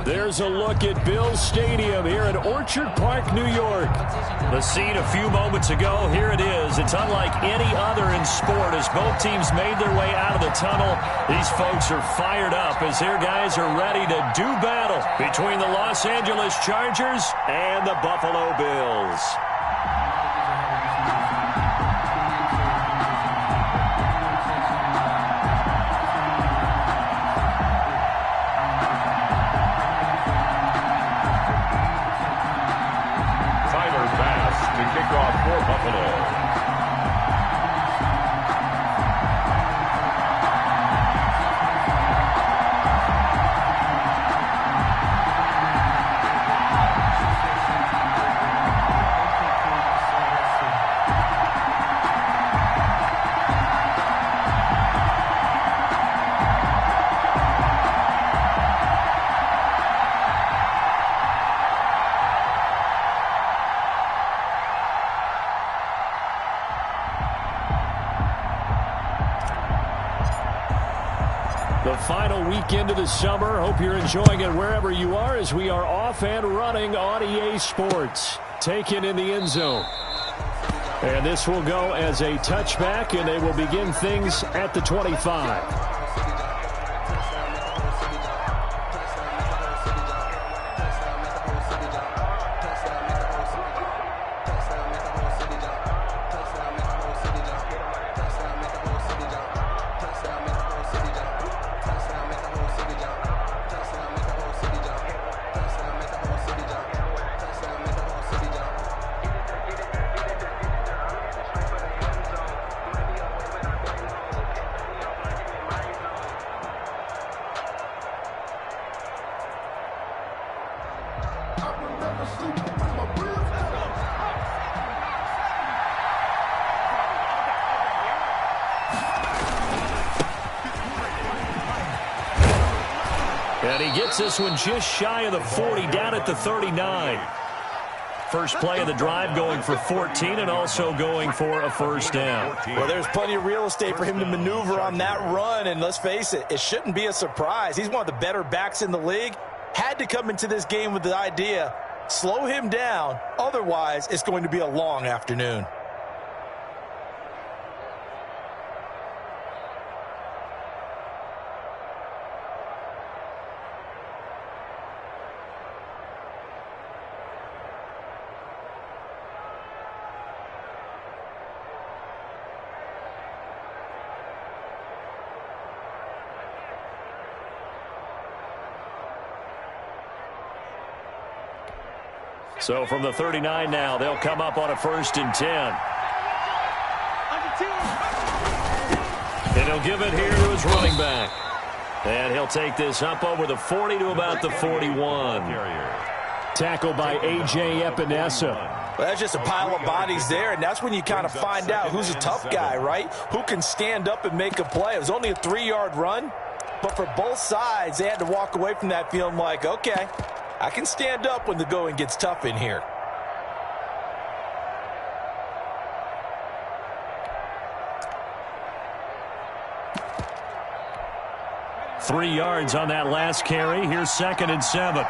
There's a look at Bills Stadium here in Orchard Park, New York. The scene a few moments ago, here it is. It's unlike any other in sport as both teams made their way out of the tunnel. These folks are fired up as their guys are ready to do battle between the Los Angeles Chargers and the Buffalo Bills. Kickoff for Buffalo. The final weekend of the summer. Hope you're enjoying it wherever you are as we are off and running on EA Sports. Taken in the end zone. And this will go as a touchback, and they will begin things at the 25. And he gets this one just shy of the 40, down at the 39. First play of the drive going for 14 and also going for a first down. Well, there's plenty of real estate for him to maneuver on that run, and let's face it, it shouldn't be a surprise. He's one of the better backs in the league. Had to come into this game with the idea, slow him down, otherwise it's going to be a long afternoon. So from the 39 now, they'll come up on a 1st and 10. And he'll give it here to his running back. And he'll take this up over the 40 to about the 41. Tackled by A.J. Epinesa. Well, that's just a pile of bodies there, and that's when you kind of find out who's a tough guy, right? Who can stand up and make a play. It was only a 3-yard run, but for both sides, they had to walk away from that feeling like, okay, I can stand up when the going gets tough in here. Three yards on that last carry. Here's 2nd and 7.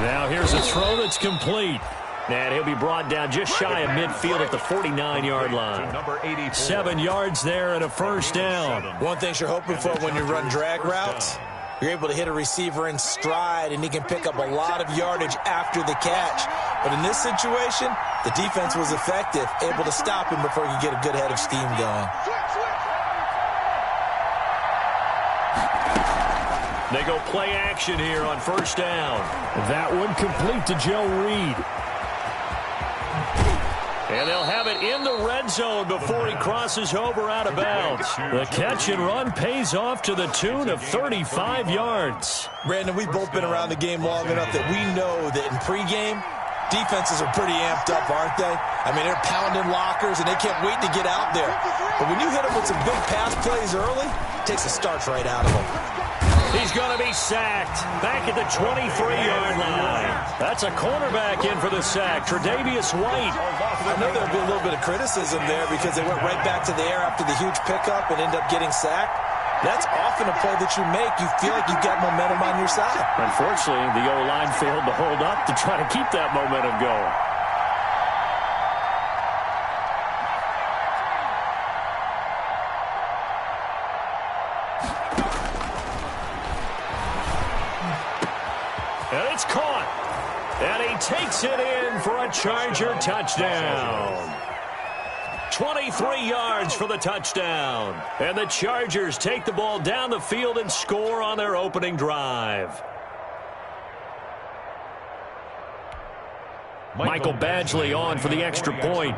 Now here's a throw that's complete. And he'll be brought down just shy of midfield at the 49-yard line. 7 yards there and a first down. One thing you're hoping for when you run drag routes, you're able to hit a receiver in stride, and he can pick up a lot of yardage after the catch. But in this situation, the defense was effective, able to stop him before he could get a good head of steam going. They go play action here on first down. That one complete to Joe Reed. And they'll have it in the red zone before he crosses over out of bounds. The catch and run pays off to the tune of 35 yards. Brandon, we've both been around the game long enough that we know that in pregame, defenses are pretty amped up, aren't they? I mean, they're pounding lockers, and they can't wait to get out there. But when you hit them with some big pass plays early, it takes the starch right out of them. He's going to be sacked back at the 23-yard line. That's a cornerback in for the sack, Tre'Davious White. I know there'll be a little bit of criticism there because they went right back to the air after the huge pickup and ended up getting sacked. That's often a play that you make. You feel like you've got momentum on your side. Unfortunately, the O-line failed to hold up to try to keep that momentum going. And it's caught. And he takes it in for a Charger touchdown. 23 yards for the touchdown. And the Chargers take the ball down the field and score on their opening drive. Michael Badgley on for the extra point.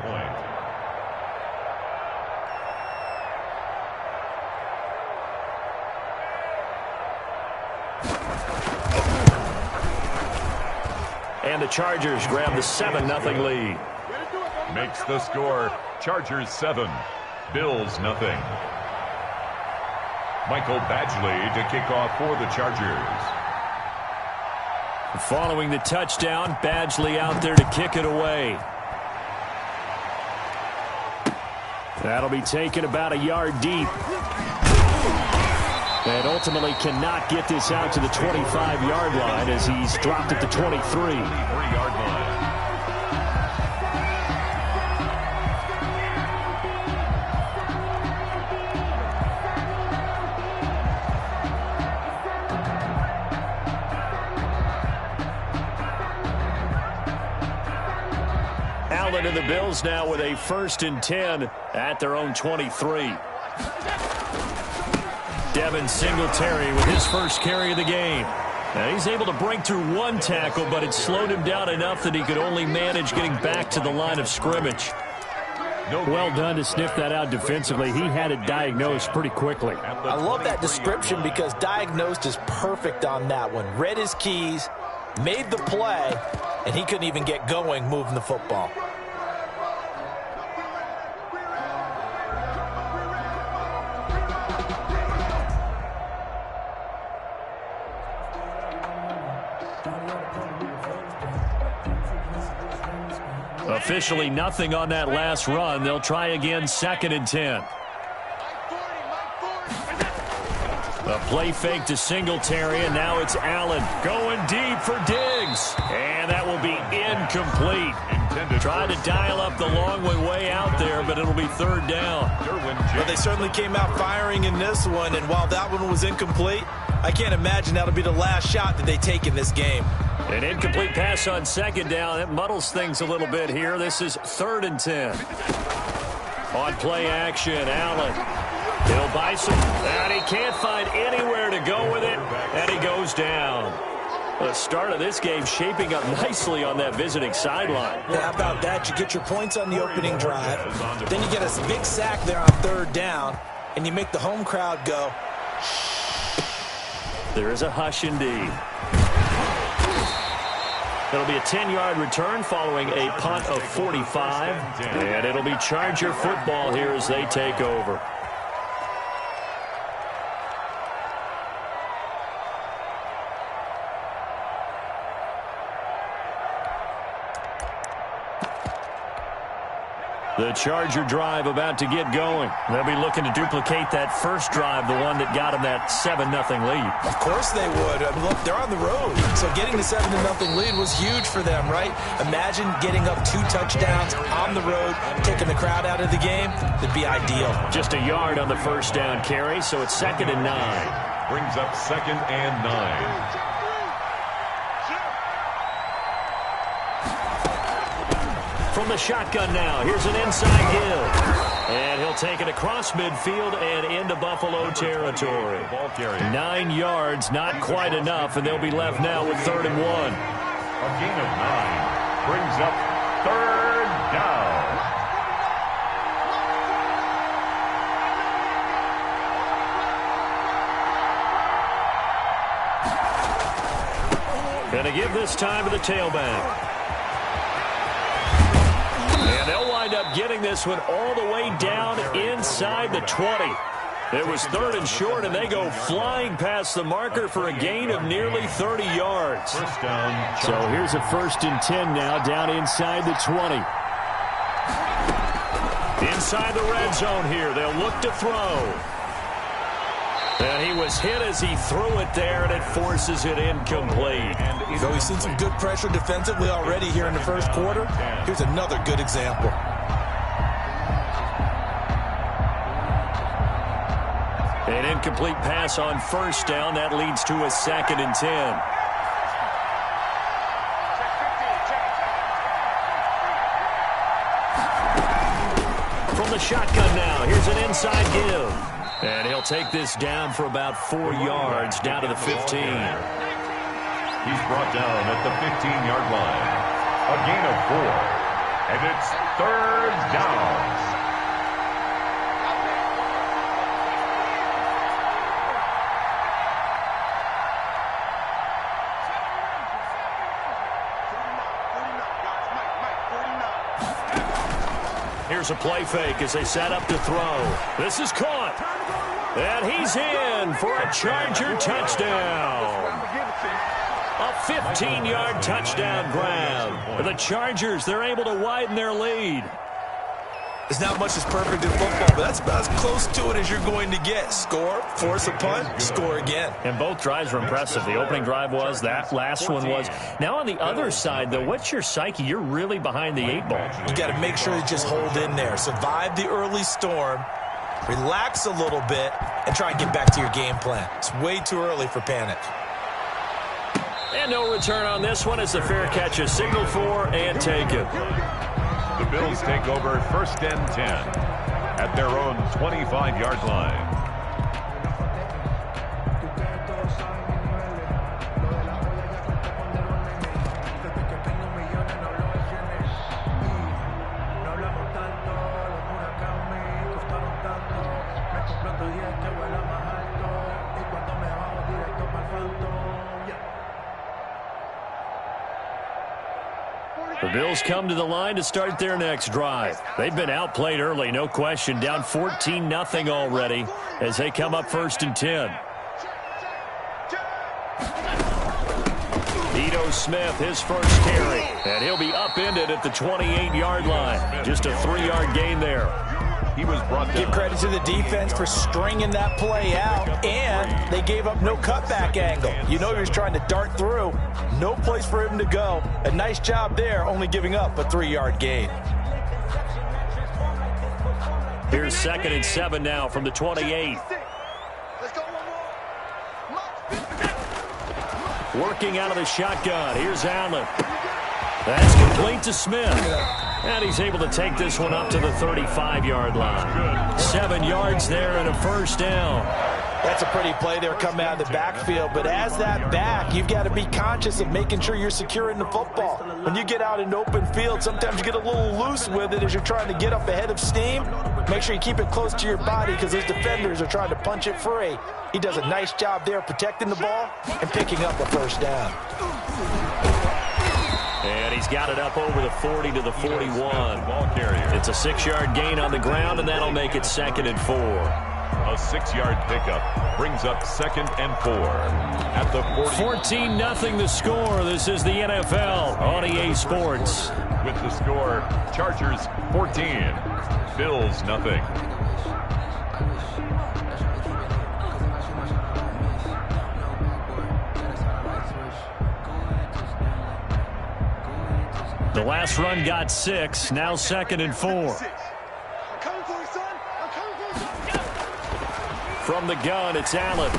And the Chargers grab the 7-0 lead. Makes the score Chargers 7, Bills nothing. Michael Badgley to kick off for the Chargers. Following the touchdown, Badgley out there to kick it away. That'll be taken about a yard deep. And ultimately cannot get this out to the 25-yard line as he's dropped at the 23. 3-yard line. Allen and the Bills now with a 1st and 10 at their own 23. Devin Singletary with his first carry of the game. Now he's able to break through one tackle, but it slowed him down enough that he could only manage getting back to the line of scrimmage. Well done to sniff that out defensively. He had it diagnosed pretty quickly. I love that description because diagnosed is perfect on that one. Read his keys, made the play, and he couldn't even get going moving the football. Officially nothing on that last run. They'll try again, 2nd and 10. A play fake to Singletary, and now it's Allen going deep for Diggs. And that will be incomplete. Tried to dial up the long way out there, but it'll be 3rd down. Well, they certainly came out firing in this one, and while that one was incomplete, I can't imagine that'll be the last shot that they take in this game. An incomplete pass on 2nd down. It muddles things a little bit here. This is 3rd and 10. On play action, Allen. He'll buy some, and he can't find anywhere to go with it, and he goes down. The start of this game shaping up nicely on that visiting sideline. Yeah, how about that? You get your points on the opening drive, then you get a big sack there on 3rd down, and you make the home crowd go. There is a hush indeed. It'll be a 10-yard return following a punt of 45, and it'll be Charger football here as they take over. The Charger drive about to get going. They'll be looking to duplicate that first drive, the one that got them that 7-0 lead. Of course they would. I mean, look, they're on the road. So getting the 7-0 lead was huge for them, right? Imagine getting up 2 touchdowns on the road, taking the crowd out of the game. That'd be ideal. Just a yard on the first down carry, so it's 2nd and 9. Brings up 2nd and 9. From the shotgun now, here's an inside give. And he'll take it across midfield and into Buffalo territory. 9 yards, not quite enough, and they'll be left now with 3rd and 1. A gain of 9 brings up 3rd down. Gonna give this time to the tailback. And they'll wind up getting this one all the way down inside the 20. It was 3rd and short, and they go flying past the marker for a gain of nearly 30 yards. First down. So here's a 1st and 10 now down inside the 20. Inside the red zone here. They'll look to throw. And he was hit as he threw it there, and it forces it incomplete. So we've seen some good pressure defensively already here in the first quarter. Here's another good example. An incomplete pass on first down. That leads to a 2nd and 10. From the shotgun now, here's an inside give. And he'll take this down for about 4 yards, down to the 15. He's brought down at the 15-yard line. A gain of 4. And it's 3rd down. Here's a play fake as they set up to throw. This is caught. And he's in for a Charger touchdown. A 15-yard touchdown grab. The Chargers, they're able to widen their lead. There's not much that's perfect in football, but that's about as close to it as you're going to get. Score, force a punt, score again. And both drives were impressive. The opening drive was, that last one was. Now on the other side, though, what's your psyche? You're really behind the 8 ball. You got to make sure you just hold in there. Survive the early storm, relax a little bit, and try and get back to your game plan. It's way too early for panic. And no return on this one as the fair catch is signaled for and taken. The Bills take over 1st and 10 at their own 25-yard line. The Bills come to the line to start their next drive. They've been outplayed early, no question. Down 14-0 already as they come up 1st and 10. Ito Smith, his first carry. And he'll be upended at the 28-yard line. Just a 3-yard gain there. He was brought down. Give credit to the defense for stringing that play out, and they gave up no cutback angle. You know he was trying to dart through. No place for him to go. A nice job there, only giving up a 3-yard gain. Here's 2nd and 7 now from the 28. Working out of the shotgun. Here's Allen. That's complete to Smith. And he's able to take this one up to the 35-yard line. 7 yards there and a 1st down. That's a pretty play there coming out of the backfield. But as that back, you've got to be conscious of making sure you're securing the football. When you get out in open field, sometimes you get a little loose with it as you're trying to get up ahead of steam. Make sure you keep it close to your body because those defenders are trying to punch it free. He does a nice job there protecting the ball and picking up a 1st down. And he's got it up over the 40 to the 41. It's a 6-yard gain on the ground, and that'll make it 2nd and 4. A 6-yard pickup brings up 2nd and 4 at the 40. 14-0 the score. This is the NFL on EA Sports. With the score, Chargers 14, Bills nothing. The last run got 6. Now 2nd and 4. From the gun, it's Allen.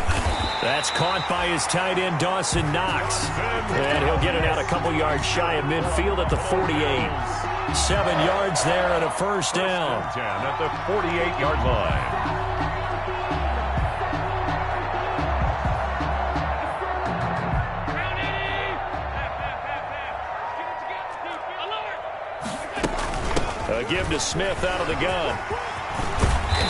That's caught by his tight end, Dawson Knox. And he'll get it out a couple yards shy of midfield at the 48. 7 yards there and a 1st down. At the 48-yard line. A give to Smith out of the gun.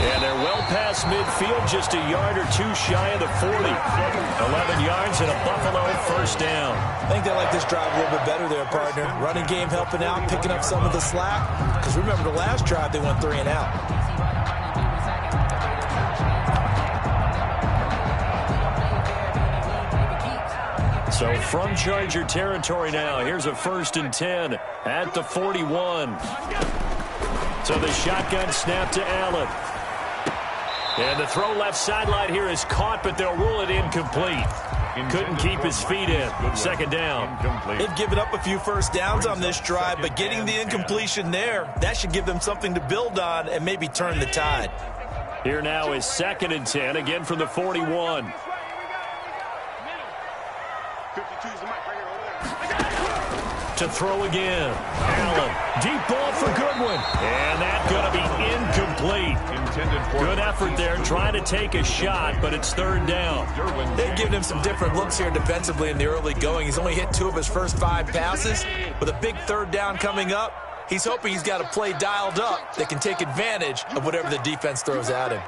And they're well past midfield, just a yard or 2 shy of the 40. 11 yards and a Buffalo 1st down. I think they like this drive a little bit better there, partner. Running game helping out, picking up some of the slack. Because remember, the last drive, they went 3 and out. So from Charger territory now, here's a 1st and 10 at the 41. So the shotgun snap to Allen. And the throw left sideline here is caught, but they'll rule it incomplete. Couldn't keep his feet in. Second down. They've given up a few first downs on this drive, but getting the incompletion there, that should give them something to build on and maybe turn the tide. Here now is 2nd and 10, again from the 41. To throw again. Allen. Deep ball for Goodwin. And that's going to be incomplete. Good effort there trying to take a shot, but it's 3rd down. They've given him some different looks here defensively in the early going. He's only hit 2 of his first 5 passes. With a big 3rd down coming up, he's hoping he's got a play dialed up that can take advantage of whatever the defense throws at him.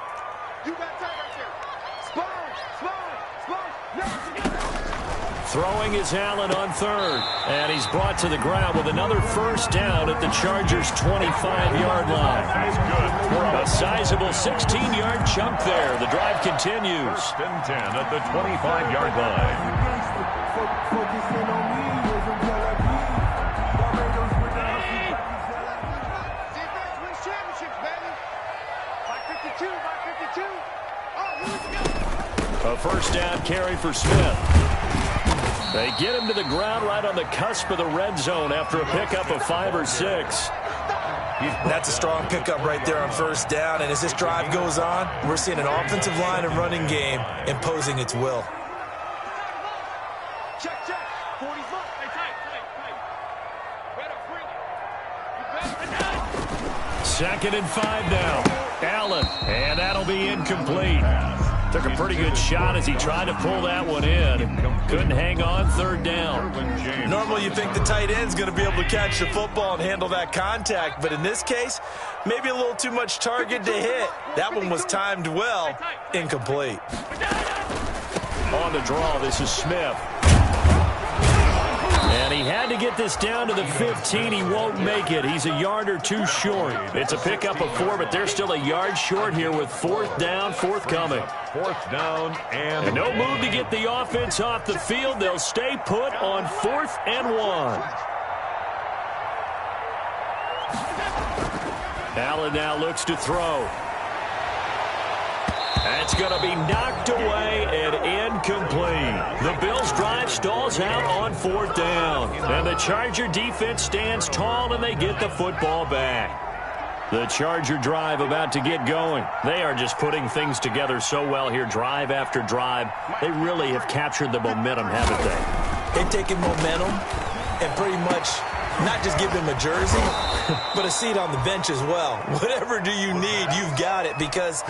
Throwing is Allen on 3rd. And he's brought to the ground with another first down at the Chargers' 25-yard line. A sizable 16-yard chunk there. The drive continues. 1st and 10 at the 25-yard line. A first down carry for Smith. They get him to the ground right on the cusp of the red zone after a pickup of 5 or 6. That's a strong pickup right there on first down, and as this drive goes on, we're seeing an offensive line and running game imposing its will. Check. 40 foot. Hey, 2nd and 5 now. Allen, and that'll be incomplete. Took a pretty good shot as he tried to pull that one in. Couldn't hang on. 3rd down. Normally you think the tight end's going to be able to catch the football and handle that contact, but in this case, maybe a little too much target to hit. That one was timed well. Incomplete. On the draw, this is Smith. And he had to get this down to the 15. He won't make it. He's a yard or 2 short. It's a pickup of 4, but they're still a yard short here with 4th down, forthcoming. 4th down and no move to get the offense off the field. They'll stay put on 4th and 1. Allen now looks to throw. That's going to be knocked away and incomplete. The Bills' drive stalls out on 4th down. And the Charger defense stands tall, and they get the football back. The Charger drive about to get going. They are just putting things together so well here, drive after drive. They really have captured the momentum, haven't they? They've taken momentum and pretty much not just give them a jersey, but a seat on the bench as well. Whatever do you need, you've got it, because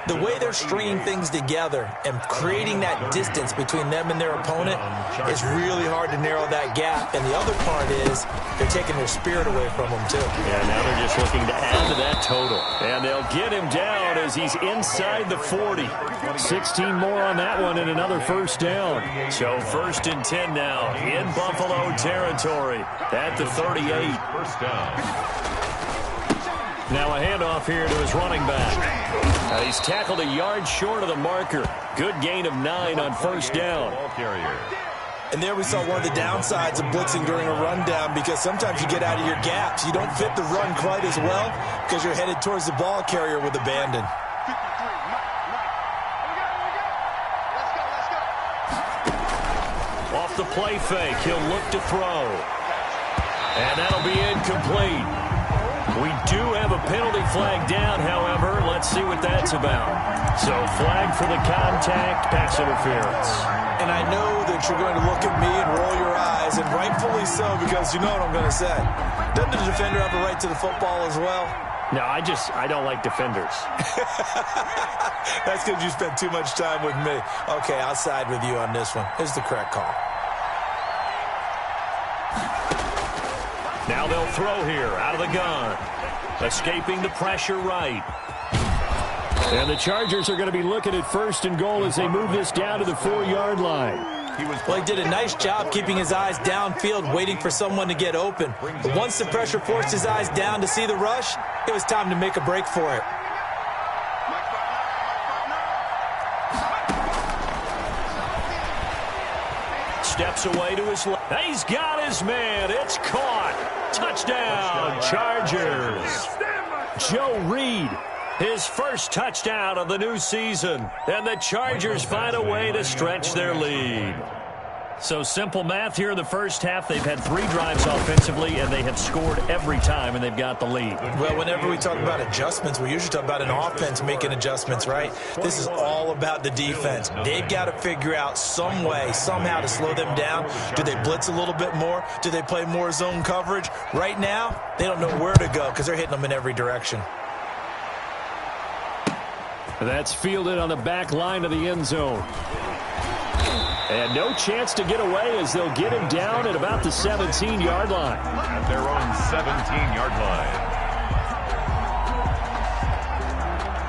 the way they're stringing things together and creating that distance between them and their opponent is really hard to narrow that gap. And the other part is they're taking their spirit away from them, too. Yeah, now they're just looking to add to that total. And they'll get him down as he's inside the 40. 16 more on that one and another first down. So 1st and 10 now in Buffalo territory at the 38. First down. Now a handoff here to his running back. He's tackled a yard short of the marker. Good gain of 9 on first down. Ball carrier. And there we saw one of the downsides of blitzing during a rundown, because sometimes you get out of your gaps. You don't fit the run quite as well because you're headed towards the ball carrier with abandon. Off the play fake, he'll look to throw. And that'll be incomplete. We do have a penalty flag down, however. Let's see what that's about. So flag for the contact, pass interference. And I know that you're going to look at me and roll your eyes, and rightfully so, because you know what I'm going to say. Doesn't the defender have a right to the football as well? No, I don't like defenders. That's because you spent too much time with me. Okay, I'll side with you on this one. It's the correct call. Now they'll throw here out of the gun. Escaping the pressure right. And the Chargers are going to be looking at 1st and goal as they move this down to the 4-yard line. Well, he did a nice job keeping his eyes downfield, waiting for someone to get open. But once the pressure forced his eyes down to see the rush, it was time to make a break for it. Steps away to his left. He's got his man. It's caught. Touchdown, Chargers. Joe Reed, his first touchdown of the new season. And the Chargers find a way to stretch their lead. So simple math here in the first half. They've had 3 drives offensively, and they have scored every time, and they've got the lead. Well, whenever we talk about adjustments, we usually talk about an offense making adjustments, right? This is all about the defense. They've got to figure out some way, somehow to slow them down. Do they blitz a little bit more? Do they play more zone coverage? Right now, they don't know where to go because they're hitting them in every direction. That's fielded on the back line of the end zone. And no chance to get away as they'll get him down at about the 17-yard line. At their own 17-yard line.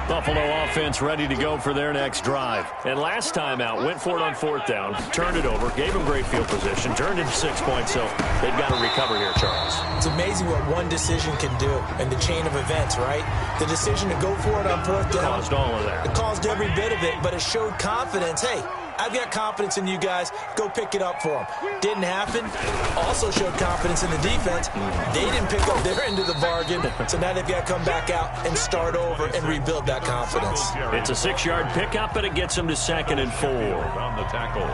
Buffalo offense ready to go for their next drive. And last time out, went for it on 4th down, turned it over, gave them great field position, turned into 6 points, so they've got to recover here, Charles. It's amazing what one decision can do in the chain of events, right? The decision to go for it on 4th down. Caused all of that. It caused every bit of it, but it showed confidence. Hey, I've got confidence in you guys. Go pick it up for them. Didn't happen. Also showed confidence in the defense. They didn't pick up their end of the bargain, so now they've got to come back out and start over and rebuild that confidence. It's a 6-yard pickup, and it gets them to 2nd and 4. On the tackle.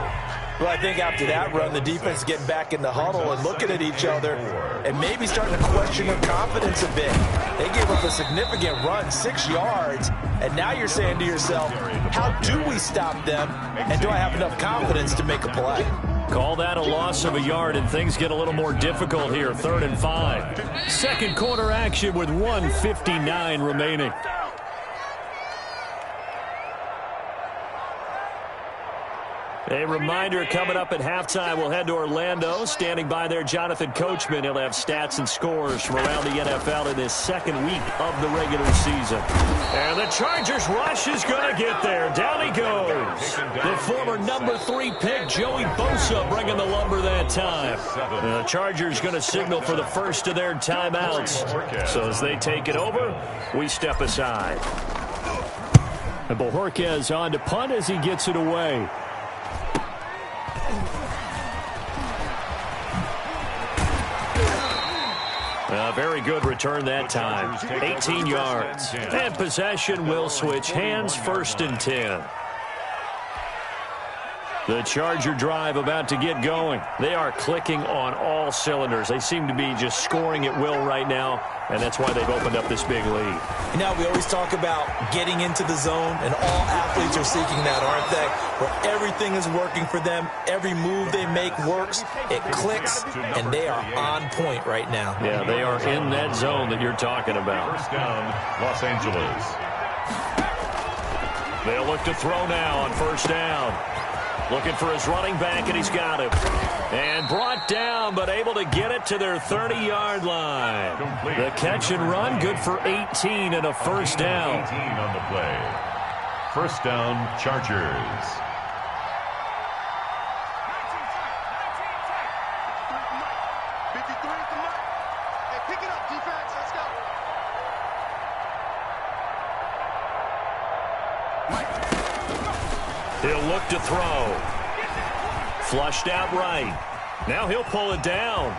Well, I think after that run, the defense is getting back in the huddle and looking at each other and maybe starting to question their confidence a bit. They gave up a significant run, 6 yards, and now you're saying to yourself, how do we stop them, and do I have enough confidence to make a play? Call that a loss of a yard, and things get a little more difficult here, 3rd and 5. Second quarter action with 1:59 remaining. A reminder coming up at halftime, we'll head to Orlando. Standing by there, Jonathan Coachman. He'll have stats and scores from around the NFL in this 2nd week of the regular season. And the Chargers rush is going to get there. Down he goes. The former number 3 pick, Joey Bosa, bringing the lumber that time. And the Chargers going to signal for the first of their timeouts. So as they take it over, we step aside. And Bojorquez on to punt as he gets it away. Very good return that time. 18 yards. And possession will switch hands, 1st and 10. The Charger drive about to get going. They are clicking on all cylinders. They seem to be just scoring at will right now, and that's why they've opened up this big lead. You know, we always talk about getting into the zone, and all athletes are seeking that, aren't they? Where everything is working for them. Every move they make works. It clicks, and they are on point right now. Yeah, they are in that zone that you're talking about. 1st down, Los Angeles. They'll look to throw now on 1st down. Looking for his running back, and he's got him. And brought down, but able to get it to their 30-yard line. The catch and run, good for 18 and a 1st down. 18 on the play. 1st down, Chargers. Pick it up, defense. Let's go. He'll look to throw. Flushed out right. Now he'll pull it down.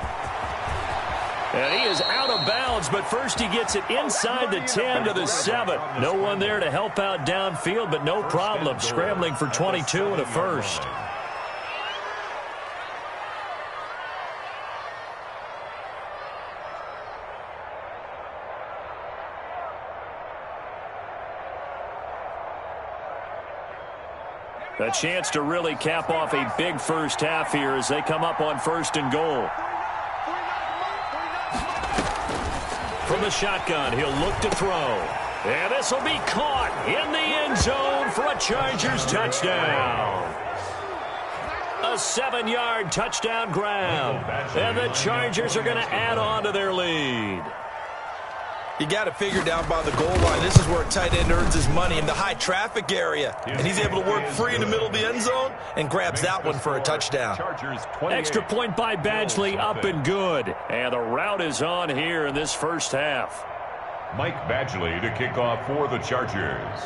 And he is out of bounds, but first he gets it inside the 10 to the 7. No one there to help out downfield, but no problem. Scrambling for 22 and a 1st. A chance to really cap off a big first half here as they come up on 1st and goal. From the shotgun, he'll look to throw. And this will be caught in the end zone for a Chargers touchdown. A 7-yard touchdown grab. And the Chargers are going to add on to their lead. You got to figure down by the goal line. This is where a tight end earns his money, in the high traffic area. And he's able to work free in the middle of the end zone and grabs that one for a touchdown. Extra point by Badgley, up and good. And the route is on here in this first half. Mike Badgley to kick off for the Chargers.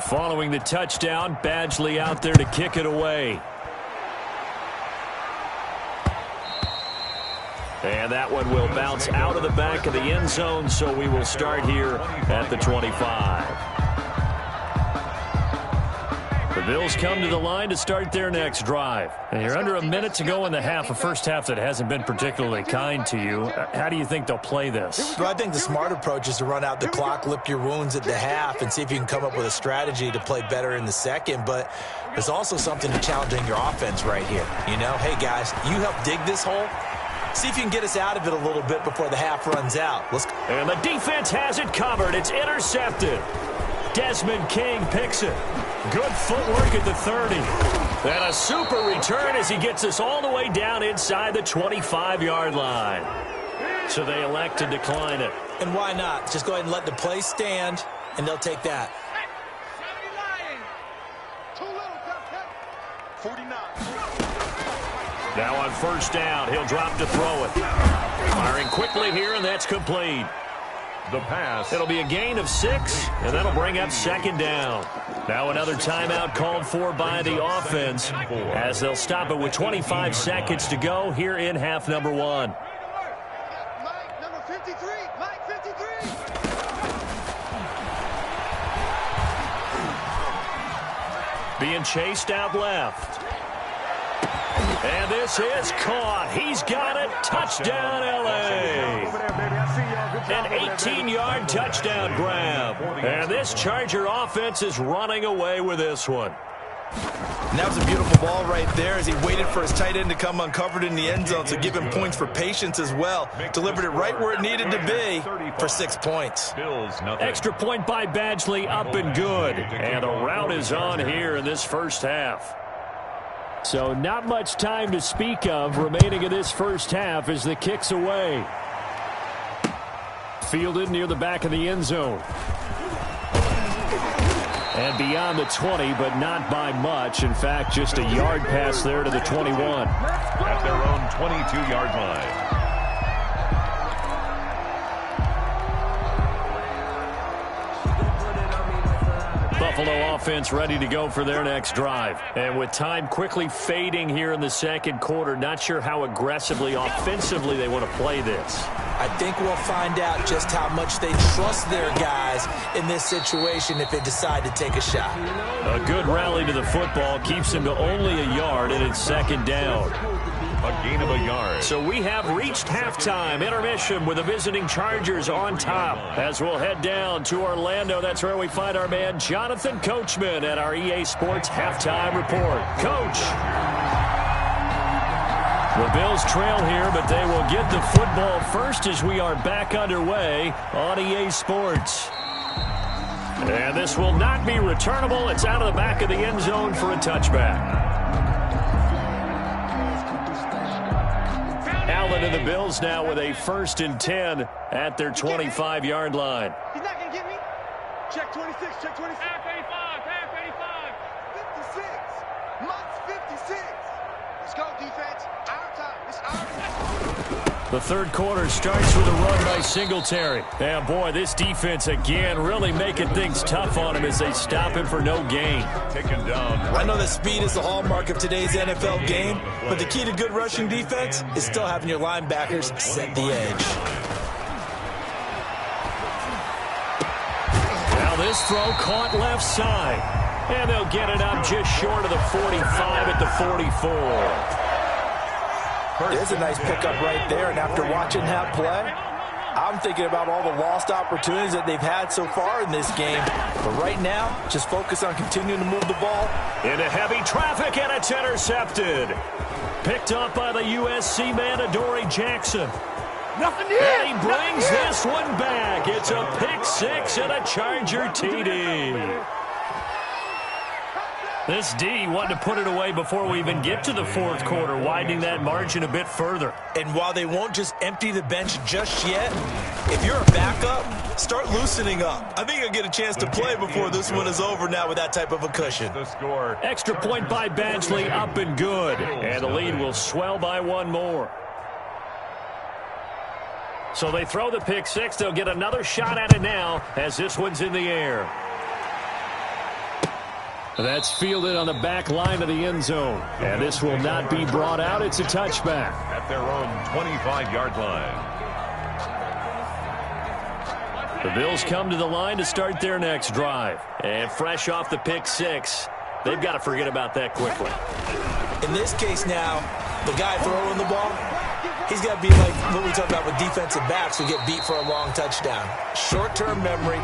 Following the touchdown, Badgley out there to kick it away. And that one will bounce out of the back of the end zone, so we will start here at the 25. The Bills come to the line to start their next drive. And you're under a minute to go in the half, a first half that hasn't been particularly kind to you. How do you think they'll play this? Well, I think the smart approach is to run out the clock, lick your wounds at the half, and see if you can come up with a strategy to play better in the second. But there's also something to challenging your offense right here. You know, hey, guys, you help dig this hole. See if you can get us out of it a little bit before the half runs out. And the defense has it covered. It's intercepted. Desmond King picks it. Good footwork at the 30. And a super return as he gets us all the way down inside the 25-yard line. So they elect to decline it. And why not? Just go ahead and let the play stand, and they'll take that. 49. Now on first down, he'll drop to throw it. Firing quickly here, and that's complete. The pass. It'll be a gain of 6, and that'll bring up second down. Now another timeout called for by the offense as they'll stop it with 25 seconds to go here in half number 1. Mike, number 53. Mike, 53. Being chased out left. And this is caught. He's got it. Touchdown, L.A. An 18-yard touchdown grab. And this Charger offense is running away with this one. And that was a beautiful ball right there as he waited for his tight end to come uncovered in the end zone, so give him points for patience as well. Delivered it right where it needed to be for 6 points. Extra point by Badgley, up and good. And a rout is on here in this first half. So not much time to speak of remaining in this first half as the kick's away. Fielded near the back of the end zone. And beyond the 20, but not by much. In fact, just a yard pass there to the 21. At their own 22-yard line. Buffalo offense ready to go for their next drive. And with time quickly fading here in the second quarter, not sure how aggressively, offensively they want to play this. I think we'll find out just how much they trust their guys in this situation if they decide to take a shot. A good rally to the football keeps them to only a yard, and it's second down. A gain of a yard. So we have reached halftime. Intermission with the visiting Chargers on top. As we'll head down to Orlando, that's where we find our man Jonathan Coachman at our EA Sports Halftime Report. Coach. The Bills trail here, but they will get the football first as we are back underway on EA Sports. And this will not be returnable. It's out of the back of the end zone for a touchback. Allen and the Bills now with a 1st and 10 at their 25-yard line. He's not going to get me. Check 26, check 26. Half 85, half 85. 56. Mike's 56. Let's go, defense. Our time. It's our time. The third quarter starts with a run by Singletary. And boy, this defense again really making things tough on him as they stop him for no gain. Taken down. I know that speed is the hallmark of today's NFL game, but the key to good rushing defense is still having your linebackers set the edge. Now this throw caught left side. And they'll get it up just short of the 45 at the 44. There's a nice pickup right there, and after watching that play, I'm thinking about all the lost opportunities that they've had so far in this game. But right now, just focus on continuing to move the ball. Into heavy traffic, and it's intercepted. Picked up by the USC man, Adoree Jackson. Nothing here. And he brings this one back. It's a pick 6 and a Charger TD. This D wanted to put it away before we even get to the fourth quarter, widening that margin a bit further. And while they won't just empty the bench just yet, if you're a backup, start loosening up. I think you'll get a chance to play before this one is over now with that type of a cushion. The score. Extra point by Badgley, up and good. And the lead will swell by one more. So they throw the pick 6. They'll get another shot at it now as this one's in the air. That's fielded on the back line of the end zone. And this will not be brought out. It's a touchback. At their own 25-yard line. The Bills come to the line to start their next drive. And fresh off the pick six, they've got to forget about that quickly. In this case now, the guy throwing the ball, he's got to be like what we talk about with defensive backs who get beat for a long touchdown. Short-term memory,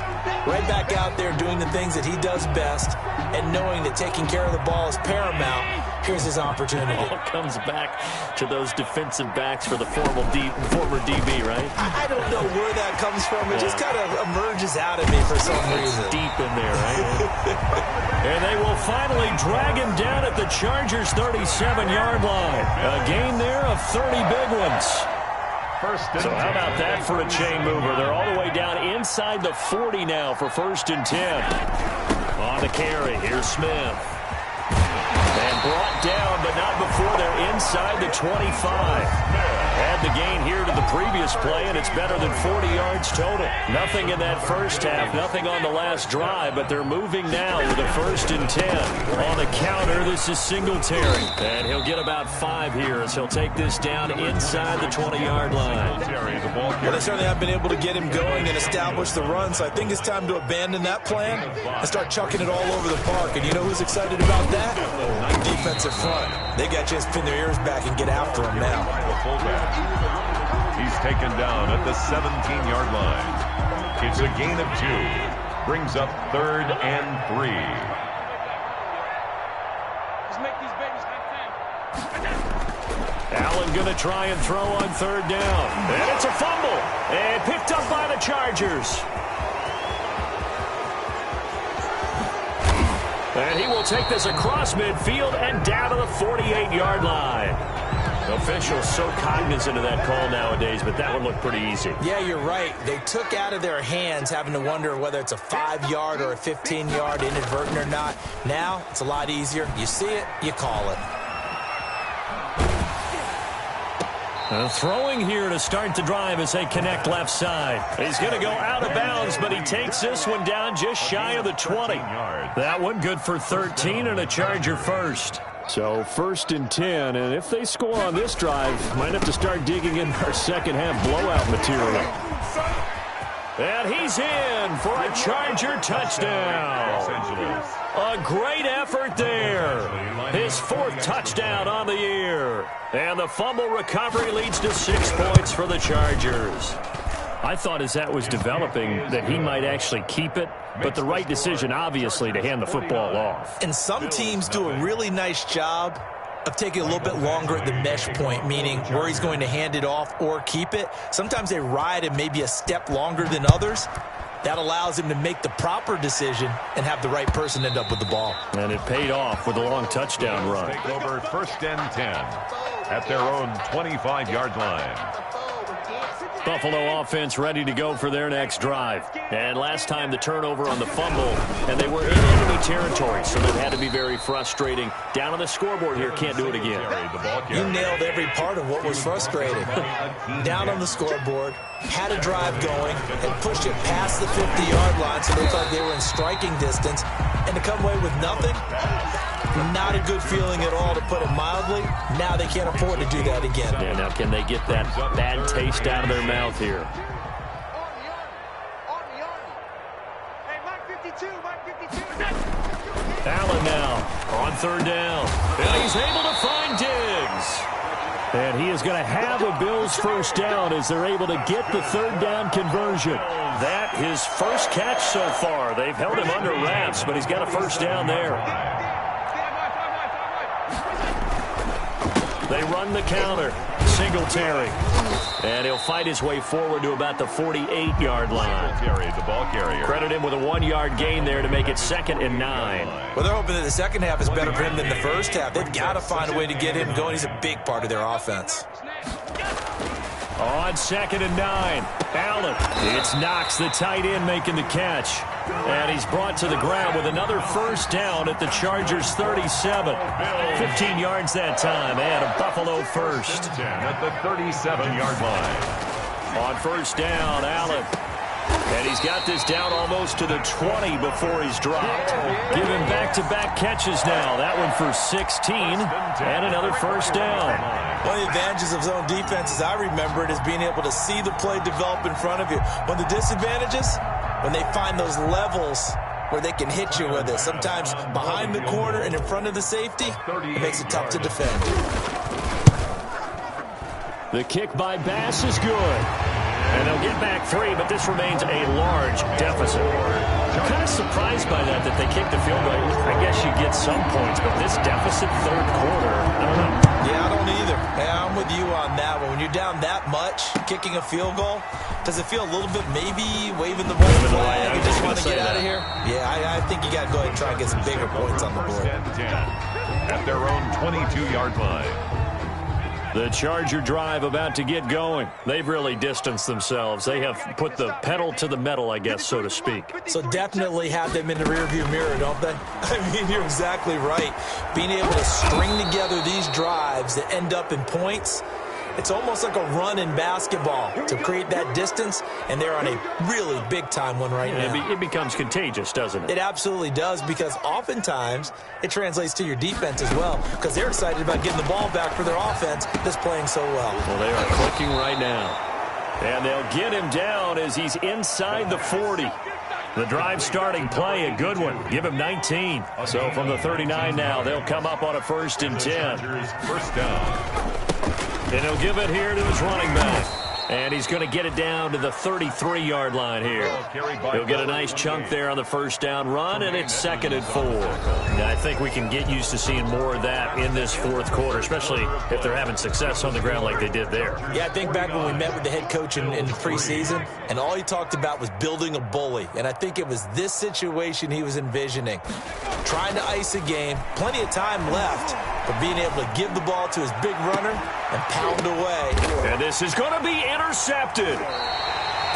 right back out there doing the things that he does best, and knowing that taking care of the ball is paramount. Here's his opportunity. All comes back to those defensive backs for the former DB, right? I don't know where that comes from. It just kind of emerges out of me for some reason. Deep in there, right? And they will finally drag him down at the Chargers' 37-yard line. A gain there of 30 big ones. So how about that for a chain mover? They're all the way down inside the 40 now for 1st and 10. On the carry, here's Smith. And brought down, but not before they're inside the 25. Add the gain here to the previous play, and it's better than 40 yards total. Nothing in that first half, nothing on the last drive, but they're moving now with a 1st and 10. On the counter, this is Singletary. And he'll get about 5 here as he'll take this down inside the 20-yard line. Well, they certainly have been able to get him going and establish the run, so I think it's time to abandon that plan and start chucking it all over the park. And you know who's excited about that? Defensive front. They got to just pin their ears back and get after him now. He's taken down at the 17-yard line. It's a gain of 2. Brings up 3rd and 3. Just make these babies have 10. Allen going to try and throw on 3rd down. And it's a fumble. And picked up by the Chargers. And he will take this across midfield and down to the 48-yard line. Officials so cognizant of that call nowadays, but that one looked pretty easy. Yeah, you're right. They took out of their hands having to wonder whether it's a 5-yard or a 15-yard inadvertent or not. Now, it's a lot easier. You see it, you call it. Throwing here to start the drive as they connect left side. He's going to go out of bounds, but he takes this one down just shy of the 20. That one good for 13 and a Charger first. So 1st and 10, and if they score on this drive, might have to start digging in our second half blowout material. And he's in for a Charger touchdown. A great effort there. His 4th touchdown on the year. And the fumble recovery leads to 6 points for the Chargers. I thought as that was developing that he might actually keep it, but the right decision, obviously, to hand the football off. And some teams do a really nice job of taking a little bit longer at the mesh point, meaning where he's going to hand it off or keep it. Sometimes they ride him maybe a step longer than others. That allows him to make the proper decision and have the right person end up with the ball. And it paid off with a long touchdown run. Take over 1st and 10 at their own 25-yard line. Buffalo offense ready to go for their next drive. And last time the turnover on the fumble, and they were in enemy territory, so that had to be very frustrating. Down on the scoreboard here, can't do it again. You nailed every part of what was frustrating. Down on the scoreboard, had a drive going, and pushed it past the 50-yard line, so they thought they were in striking distance, and to come away with nothing, not a good feeling at all, to put it mildly. Now they can't afford to do that again. Yeah, now can they get that bad taste out of their mouth here? Hey, Mike 52, Mike 52. Allen now on 3rd down. And he's able to find Diggs. And he is going to have a Bills 1st down as they're able to get the 3rd down conversion. That his 1st catch so far. They've held him under wraps, but he's got a 1st down there. They run the counter. Singletary. And he'll fight his way forward to about the 48-yard line. The ball carrier. Credit him with a 1-yard gain there to make it 2nd and 9. Well, they're hoping that the second half is better for him than the first half. They've got to find a way to get him going. He's a big part of their offense. On 2nd and 9, Allen. It's Knox, the tight end, making the catch. And he's brought to the ground with another 1st down at the Chargers' 37. 15 yards that time, and a Buffalo 1st. At the 37-yard line. On 1st down, Allen. And he's got this down almost to the 20 before he's dropped. Give him back-to-back catches now. That one for 16 and another first down. One of the advantages of zone defense, as I remember it, is being able to see the play develop in front of you. One of the disadvantages, when they find those levels where they can hit you with it. Sometimes behind the corner and in front of the safety, it makes it tough to defend. The kick by Bass is good. And they'll get back 3, but this remains a large deficit. I'm kind of surprised by that they kicked the field goal. I guess you get some points, but this deficit third quarter, I don't know. Yeah, I don't either. Yeah, I'm with you on that one. When you're down that much, kicking a field goal, does it feel a little bit maybe waving the ball flag and just want to get out of here? Yeah, I think you got to go ahead and try and get some bigger points on the board. At their own 22-yard line. The Charger drive about to get going. They've really distanced themselves. They have put the pedal to the metal, I guess, so to speak. So definitely have them in the rearview mirror, don't they? I mean, you're exactly right. Being able to string together these drives that end up in points, it's almost like a run in basketball to create that distance, and they're on a really big-time one right now. It becomes contagious, doesn't it? It absolutely does, because oftentimes it translates to your defense as well, because they're excited about getting the ball back for their offense that's playing so well. Well, they are clicking right now. And they'll get him down as he's inside the 40. The drive starting play, a good one. Give him 19. So from the 39 now, they'll come up on a 1st and 10. First down. And he'll give it here to his running back. And he's going to get it down to the 33-yard line here. He'll get a nice chunk there on the first down run, and it's 2nd and 4. Now, I think we can get used to seeing more of that in this fourth quarter, especially if they're having success on the ground like they did there. Yeah, I think back when we met with the head coach in the preseason, and all he talked about was building a bully. And I think it was this situation he was envisioning. Trying to ice a game, plenty of time left, but being able to give the ball to his big runner and pound away. And this is going to be intercepted.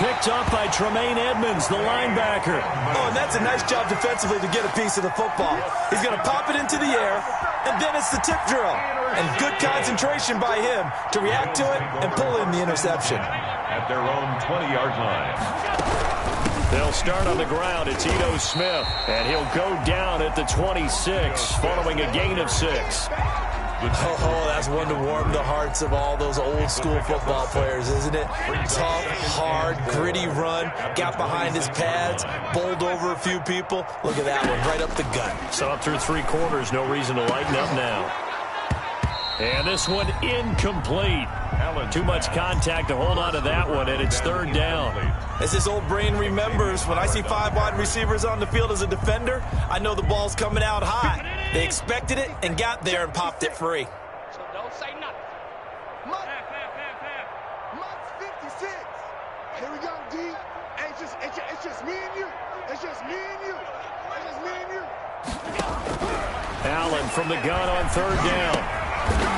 Picked up by Tremaine Edmonds, the linebacker. Oh, and that's a nice job defensively to get a piece of the football. He's going to pop it into the air, and then it's the tip drill. And good concentration by him to react to it and pull in the interception. At their own 20-yard line. They'll start on the ground. It's Ito Smith, and he'll go down at the 26, following a gain of 6. Oh, that's one to warm the hearts of all those old-school football players, isn't it? Tough, hard, gritty run, got behind his pads, bowled over a few people. Look at that one, right up the gut. So up through 3 quarters, no reason to lighten up now. And this one incomplete. Too much contact to hold on to that one, and it's 3rd down. As this old brain remembers, when I see 5 wide receivers on the field as a defender, I know the ball's coming out high. They expected it and got there and popped it free. So don't say nothing. Month's 56. Here we go, D. Hey, it's just me and you. It's just me and you. It's just me and you. Allen from the gun on 3rd down.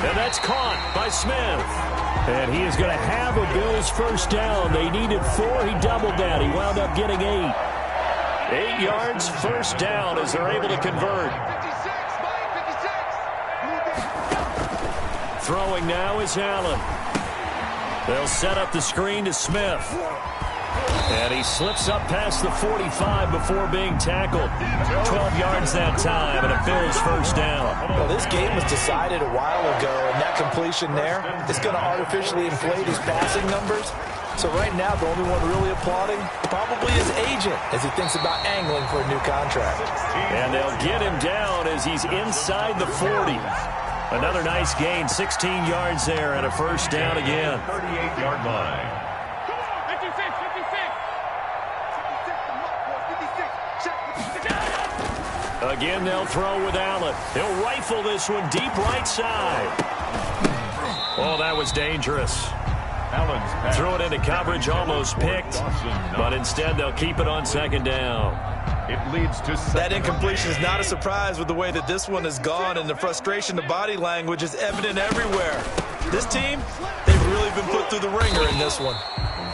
And that's caught by Smith. And he is going to have a Bills first down. They needed 4. He doubled that. He wound up getting 8. 8 yards, first down as they're able to convert. 56. Throwing now is Allen. They'll set up the screen to Smith. And he slips up past the 45 before being tackled. 12 yards that time, and a Bills first down. Well, this game was decided a while ago, and that completion there is going to artificially inflate his passing numbers. So right now, the only one really applauding probably his agent as he thinks about angling for a new contract. And they'll get him down as he's inside the 40. Another nice gain, 16 yards there, and a first down again. 38-yard line. Again, they'll throw with Allen. He'll rifle this one deep right side. Oh, that was dangerous. Threw it into coverage, almost picked, but instead they'll keep it on 2nd down. It leads to that incompletion is not a surprise with the way that this one has gone, and the frustration, the body language is evident everywhere. This team, they've really been put through the ringer in this one.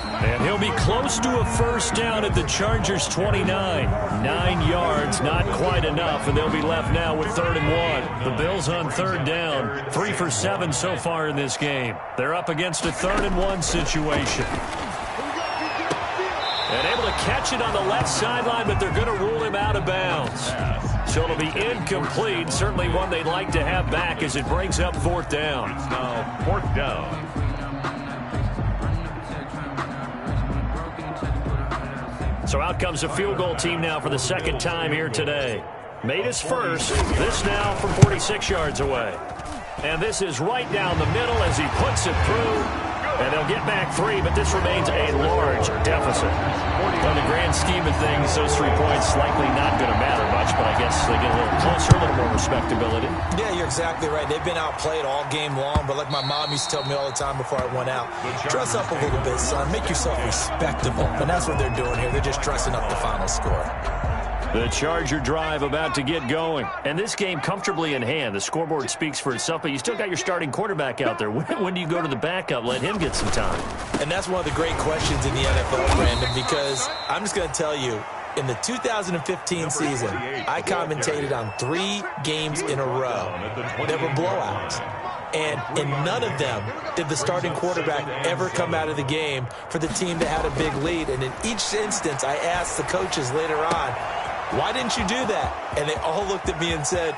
And he'll be close to a first down at the Chargers' 29. 9 yards, not quite enough, and they'll be left now with 3rd and 1. The Bills on 3rd down, 3 for 7 so far in this game. They're up against a 3rd and 1 situation. And able to catch it on the left sideline, but they're going to rule him out of bounds. So it'll be incomplete. Certainly one they'd like to have back as it brings up 4th down. It's now 4th down. So out comes a field goal team now for the 2nd time here today. Made his first. This now from 46 yards away. And this is right down the middle as he puts it through. And they'll get back 3, but this remains a large deficit. On the grand scheme of things, those 3 points likely not going to matter much, but I guess they get a little closer, a little more respectability. Yeah, you're exactly right. They've been outplayed all game long, but like my mom used to tell me all the time before I went out, dress up a little bit, son. Make yourself respectable. And that's what they're doing here. They're just dressing up the final score. The Charger drive about to get going. And this game comfortably in hand. The scoreboard speaks for itself, but you still got your starting quarterback out there. When do you go to the backup? Let him get some time. And that's one of the great questions in the NFL, Brandon, because I'm just going to tell you, in the 2015 season, I commentated on 3 games in a row. There were blowouts. And in none of them did the starting quarterback ever come out of the game for the team that had a big lead. And in each instance, I asked the coaches later on, why didn't you do that? And they all looked at me and said,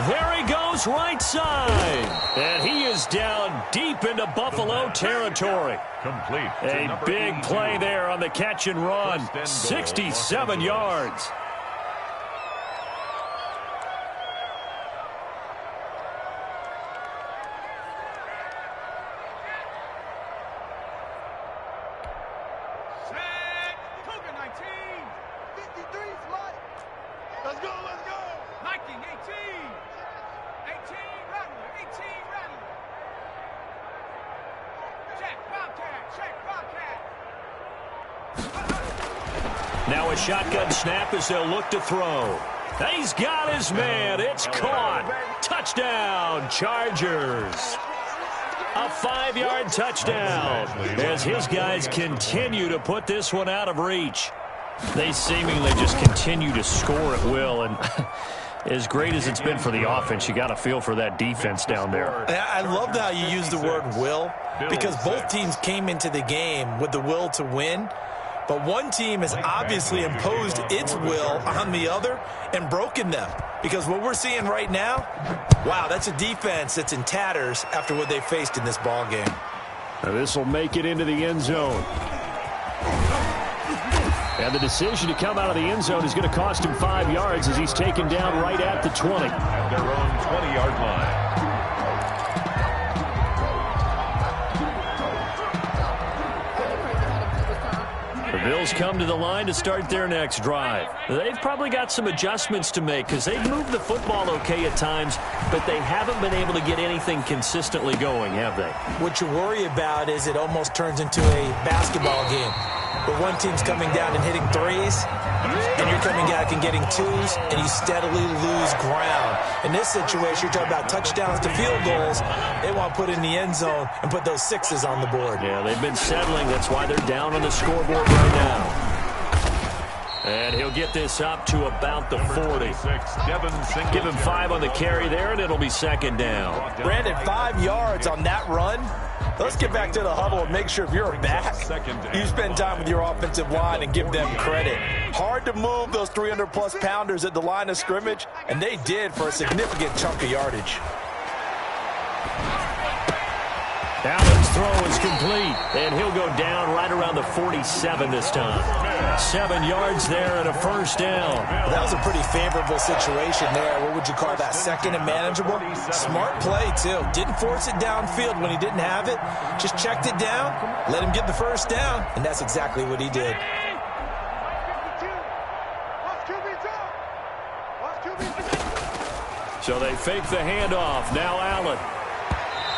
there he goes right side. And he is down deep into Buffalo territory. Complete. A big play there on the catch and run. 67 yards. Let's go, let's go! Nike, 18! 18, Rattler, 18, Rattler! Check, Bobcat, Now a shotgun snap as they'll look to throw. He's got his man. It's caught. Touchdown, Chargers. A 5-yard touchdown as his guys continue to put this one out of reach. They seemingly just continue to score at will, and as great as it's been for the offense, you got to feel for that defense down there. I love how you use the word will, because both teams came into the game with the will to win, but one team has obviously imposed its will on the other and broken them. Because what we're seeing right now, wow, that's a defense that's in tatters after what they faced in this ball game. Now this will make it into the end zone. And the decision to come out of the end zone is going to cost him 5 yards as he's taken down right at the 20. At their own 20-yard line. The Bills come to the line to start their next drive. They've probably got some adjustments to make because they've moved the football okay at times, but they haven't been able to get anything consistently going, have they? What you worry about is it almost turns into a basketball game, where one team's coming down and hitting threes, and you're coming back and getting twos, and you steadily lose ground. In this situation, you're talking about touchdowns to field goals. They want to put in the end zone and put those sixes on the board. Yeah, they've been settling. That's why they're down on the scoreboard right now. And he'll get this up to about the 40. Give him 5 on the carry there, and it'll be second down. Brandon, 5 yards on that run. Let's get back to the huddle and make sure if you're back, you spend time with your offensive line and give them credit. Hard to move those 300-plus pounders at the line of scrimmage, and they did for a significant chunk of yardage. Allen's throw is complete, and he'll go down right around the 47 this time. 7 yards there and a first down. Well, that was a pretty favorable situation there. What would you call that, second and manageable? Smart play, too. Didn't force it downfield when he didn't have it. Just checked it down, let him get the first down, and that's exactly what he did. So they fake the handoff. Now Allen.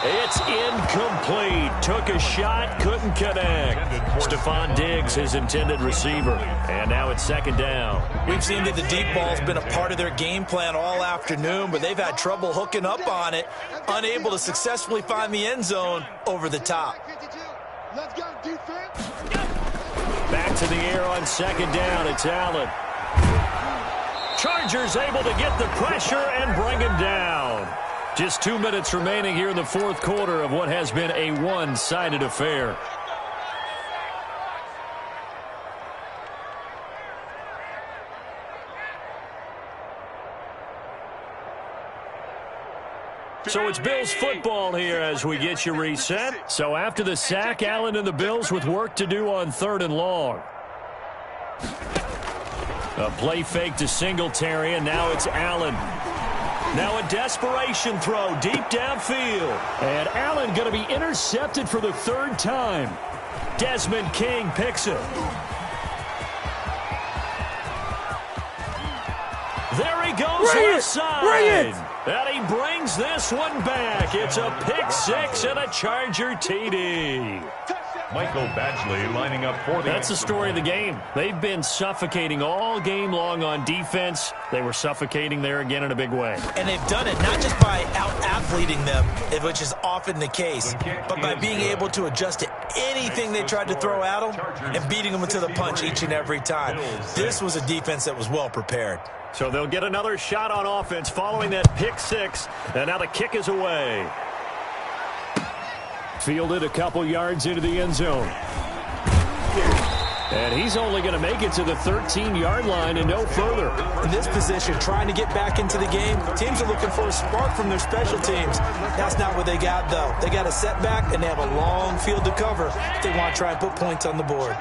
It's incomplete. Took a shot, couldn't connect. Stephon Diggs, his intended receiver. And now it's second down. We've seen that the deep ball's been a part of their game plan all afternoon, but they've had trouble hooking up on it, unable to successfully find the end zone over the top. Back to the air on second down. It's Allen. Chargers able to get the pressure and bring him down. Just 2 minutes remaining here in the fourth quarter of what has been a one-sided affair. So it's Bills football here as we get you reset. So after the sack, Allen and the Bills with work to do on 3rd and long. A play fake to Singletary, and now it's Allen. Now a desperation throw deep downfield. And Allen going to be intercepted for the 3rd time. Desmond King picks it. There he goes left side. And he brings this one back. It's a pick 6 and a Charger TD. Michael Badgley lining up for the... That's the story of the game. They've been suffocating all game long on defense. They were suffocating there again in a big way. And they've done it not just by out-athleting them, which is often the case, but by being able to adjust to anything they tried to throw at them and beating them to the punch each and every time. This was a defense that was well prepared. So they'll get another shot on offense following that pick 6, and now the kick is away. Fielded a couple yards into the end zone. And he's only going to make it to the 13-yard line and no further. In this position, trying to get back into the game, teams are looking for a spark from their special teams. That's not what they got, though. They got a setback, and they have a long field to cover if they want to try and put points on the board.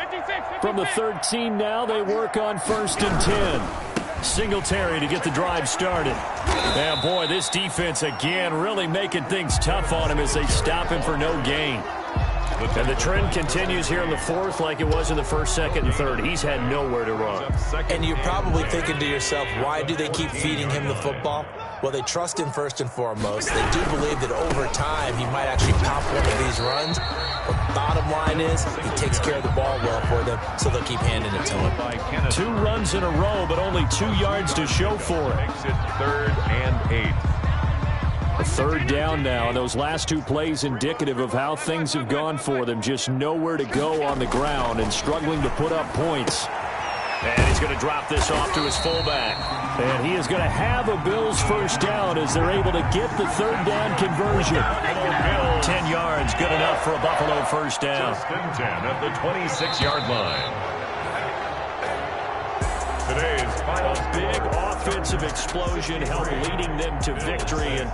From the 13 now, they work on 1st and 10. Singletary to get the drive started. Yeah, boy, this defense again really making things tough on him as they stop him for no gain. And the trend continues here in the 4th like it was in the 1st, 2nd, and 3rd. He's had nowhere to run. And you're probably thinking to yourself, why do they keep feeding him the football? Well, they trust him first and foremost. They do believe that over time he might actually pop one of these runs. But bottom line is he takes care of the ball well for them, so they'll keep handing it to him. 2 runs in a row, but only 2 yards to show for it. Makes it 3rd and 8. A 3rd down now, and those last 2 plays indicative of how things have gone for them. Just nowhere to go on the ground and struggling to put up points. And he's going to drop this off to his fullback. And he is going to have a Bills 1st down as they're able to get the 3rd down conversion. 10 yards, good enough for a Buffalo 1st down. Just in 10 at the 26-yard line. Today's final Big offensive explosion helped leading them to victory. And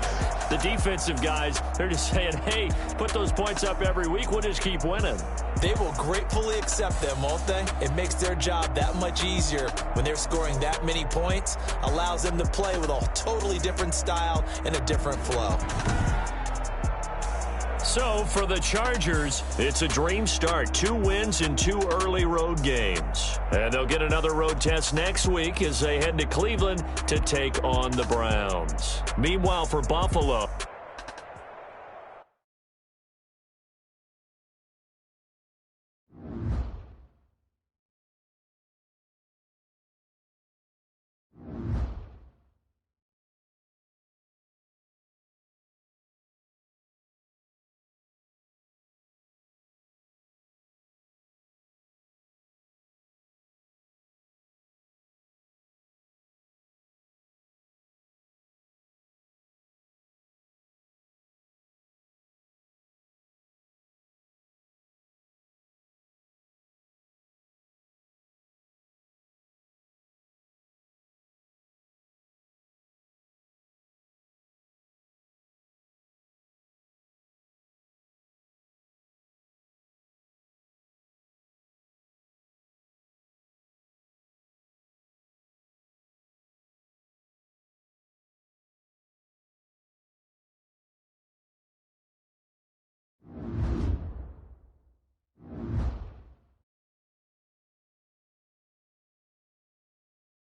the defensive guys, they're just saying, hey, put those points up every week. We'll just keep winning. They will gratefully accept them, won't they? It makes their job that much easier when they're scoring that many points. Allows them to play with a totally different style and a different flow. So for the Chargers, it's a dream start. 2 wins in 2 early road games. And they'll get another road test next week as they head to Cleveland to take on the Browns. Meanwhile, for Buffalo,